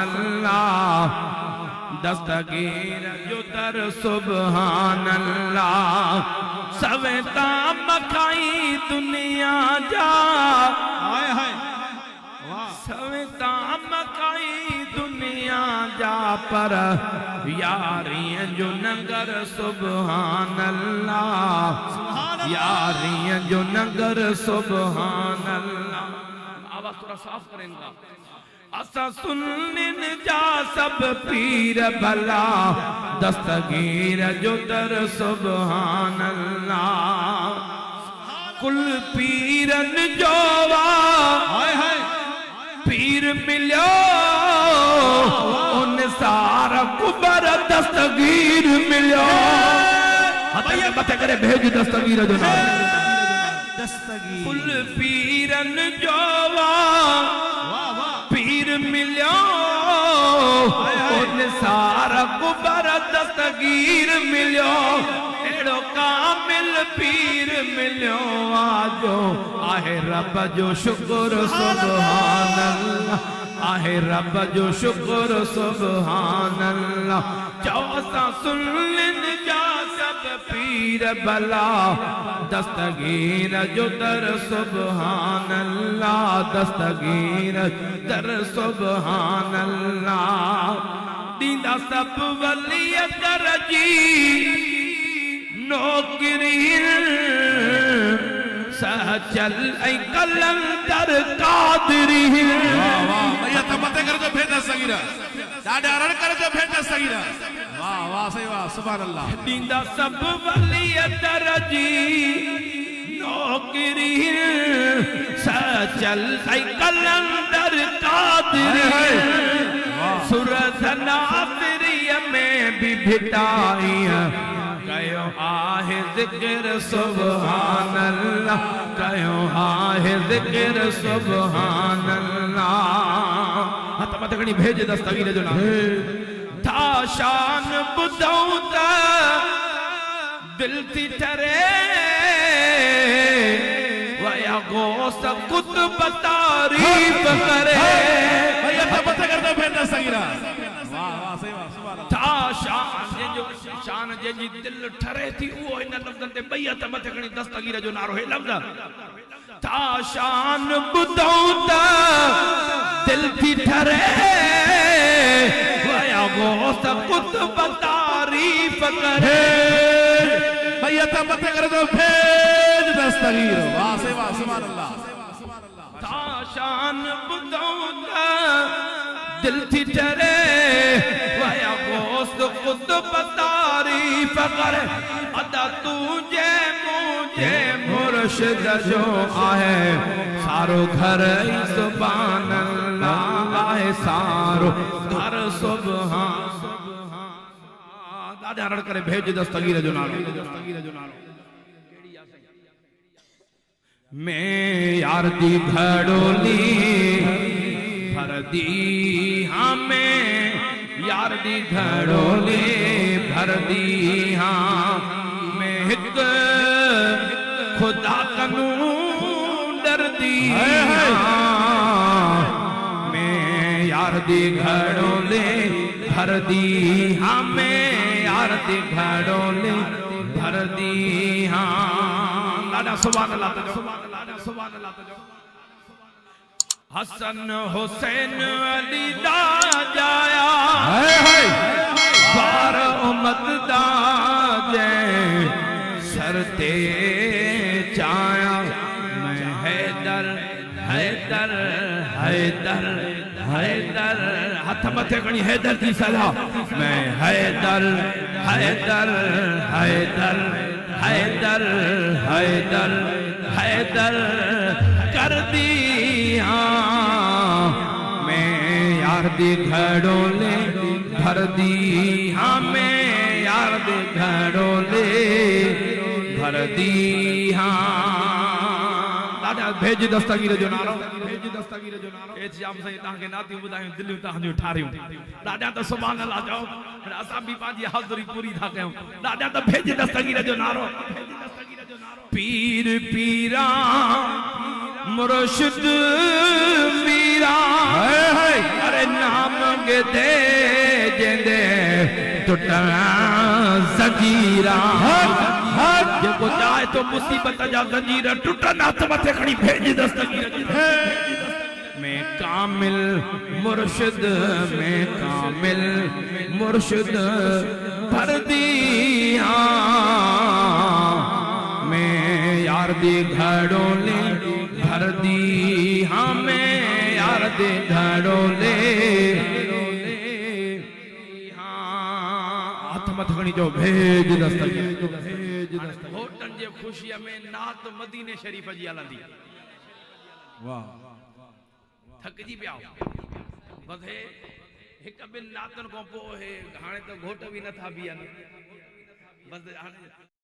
अल्लाह दस्तगीर जो दर सुभान अल्लाह सवेता मखाई दुनिया जा हाय हाय सवेता मखाई दुनिया जा पर यारी जो नगर सुभान अल्लाह यारी जो नगर सुभान अल्लाह। आवाज थोड़ा साफ करेंगे। असा सुनिन जा सब पीर भला दस्तगीर जो दर सुभान अल्लाह कुल पीरन जोवा हाय हाय पीर मिलो उन सारा कुबर दस्तगीर मिलो भैया मत करे भेज दस्तगीर जो ना दस्तगीर कुल पीरन जोवा पीर मिलो उन सारा कुबर दस्तगीर मिलो एड़ो कामिल पीर मिलो आजो आहे रब जो शुक्र सुभान अल्लाह आहे रब जो शुक्र सुभान अल्लाह। चौसा सुनिन जा सब पीर भला दस्तगीर जो दर सुभान अल्लाह दस्तगीर दर सुभान अल्लाह दीदा सब वली दरजी नौकरी सहचल ऐ कलंदर कादरी वाह वाह भैया तमते कर जो भेज दस्तगीर डाडे अरण कर जो भेज दस्तगीर वाह वाह सही वाह सुभान अल्लाह दीदा सब वली दरजी नौकरी सहचल ऐ कलंदर कादरी सुरधना फिरिय में भी भिटाई कयो आहे जिक्र सुभान अल्लाह कयो आहे जिक्र सुभान अल्लाह। हथ मत खणी भेज दस्तगीर जो नाम था शान बुधऊं त दिल थी ठरे वया गोस कुतुब तारीफ करे भैया तमते कर जो भेज दस्तगीर वाह वाह सही वाह सुभान अल्लाह था शान जो शान जी दिल ठरे थी वो इन लफ्ज़न ते भैया त मथे खणी दस्तगीर जो नारो है लफ्ज़ था शान बुधऊं त दिल थी ठरे वया गोस कुतुब तारीफ करे भैया तमते कर जो भेज दस्तगीर वाह सही वाह सुभान अल्लाह था शान बुधऊं त दिल थी ठरे वया गोस कुतुब तारीफ करे अदा तुझे मुझे मुर्शिद जो आहे सारो घर ही सुभान अल्लाह आहे सारो घर सुभान दादा हरण करे भेज दस्तगीर जो नालो मैं यार दी घड़ोली भर दी हमें यार दी घड़ोली भर दी हाँ मैं हिक खुदा कनू डर दी मैं यार दी घड़ोली भर दी हाँ मैं यार दी घड़ोली भर दी हाँ लाडा सुभान अल्लाह तो सुभान अल्लाह तो हसन हुसैन अली दा जाया बार उमत दा जय सरते चाया मैं हैदर हैदर हैदर हैदर हाथ मथे खणी हैदर की सलाह मैं हैदर हैदर हैदर हैदर हैदर हैदर कर दी हाँ मैं यार दी घड़ोले भर दी हाँ मैं यार दी घड़ोले भर दी हाँ दादा भेज दस्तगीर जो नारो भेज दस्तगीर जो नारो ए जाम सही ता के नाती बुधायो दिलियो ता जो ठारियो दादा तो सुभान अल्लाह जाओ असा भी पाजी हाज़िरी पूरी था कयो दादा तो भेज दस्तगीर जो नारो पीर पीरा मुर्शिद पीरा अरे नाम मांग दे जेंदे टुटना ज़ंजीरा जेको चाहे तो मुसीबत जा ज़ंजीर टुटन हथ मथे खणी भेज दस्तगीर मैं कामिल मुर्शिद मैं कामिल मुर्शिद फर्दी मैं यार दी घड़ोले भरदी हाँ मैं यार दे घड़ोले हाथ मत खणी जो भेज दस्तगीर होटन जे खुशी में नात मदीने शरीफ जी हलंदी वाह थकजी पिया बधे हिक बिन नातन को पोइ हाणे तो घोट भी नथा बीहन बस हाणे